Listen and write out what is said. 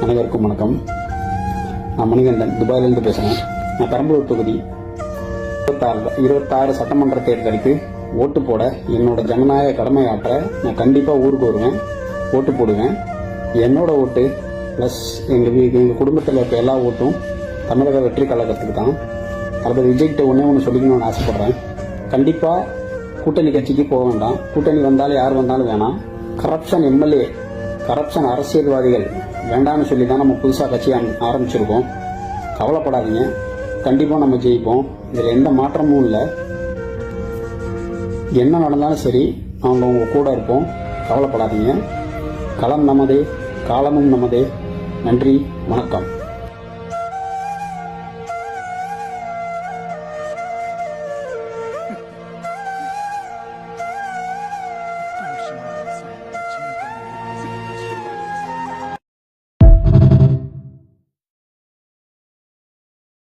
அனைவருக்கும் வணக்கம். நான் மணிகண்டன், துபாயிலிருந்து பேசுகிறேன். நான் பெரம்பலூர் தொகுதி 26 சட்டமன்ற தேர்தலுக்கு ஓட்டு போட என்னோட ஜனநாயக கடமை ஆற்ற நான் கண்டிப்பாக ஊருக்கு வருவேன், ஓட்டு போடுவேன். என்னோட ஓட்டு ப்ளஸ் எங்கள் குடும்பத்தில் இருக்க எல்லா ஓட்டும் தமிழக வெற்றி கழகத்துக்கு தான். தளபதி விஜய்கிட்ட ஒன்று சொல்லிக்கணும்னு ஆசைப்படுறேன். கண்டிப்பாக கூட்டணி கட்சிக்கு போக வேண்டாம். கூட்டணி வந்தாலும் யார் வந்தாலும் வேணாம். கரப்ஷன் எம்எல்ஏ, கரப்ஷன் அரசியல்வாதிகள் வேண்டாம்னு சொல்லி தான் நம்ம புதுசாக கட்சி ஆரம்பிச்சிருக்கோம். கவலைப்படாதீங்க, கண்டிப்பாக நம்ம ஜெயிப்போம். இதில் எந்த மாற்றமும் இல்லை. என்ன நடந்தாலும் சரி, நாங்கள் உங்கள் கூட இருப்போம். கவலைப்படாதீங்க. களம் நமதே, காலமும் நமதே. நன்றி, வணக்கம்.